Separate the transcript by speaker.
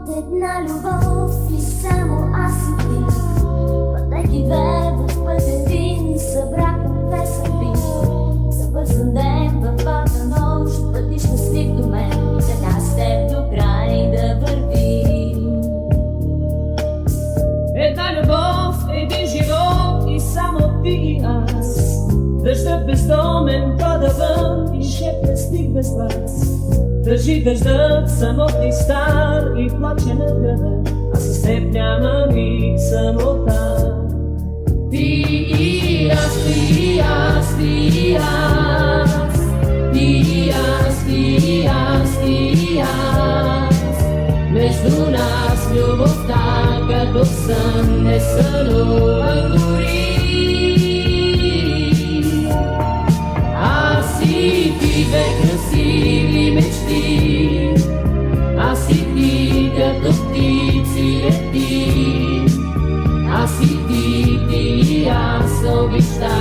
Speaker 1: Една любов и само аз и ти, пътеки две в път един, събрахме две съдби. Съвързан ден в първа нощ, пъти щастлив до мен, и така с теб до край да вървим.
Speaker 2: Една любов, един живот и само ти и аз. Дъждът бездомен пада вън и шепне стих без глас. Държи дъждът самотни стар и плаче на града, а със теб няма миг самота. Ти и аз, ти и аз, ти и аз, ти и аз, ти и аз, ти и аз. Между нас любовта като сън не сънува дори. Аз и ти две красиви мечти, аз и ти като птици лети, аз и ти, ти и аз обеща.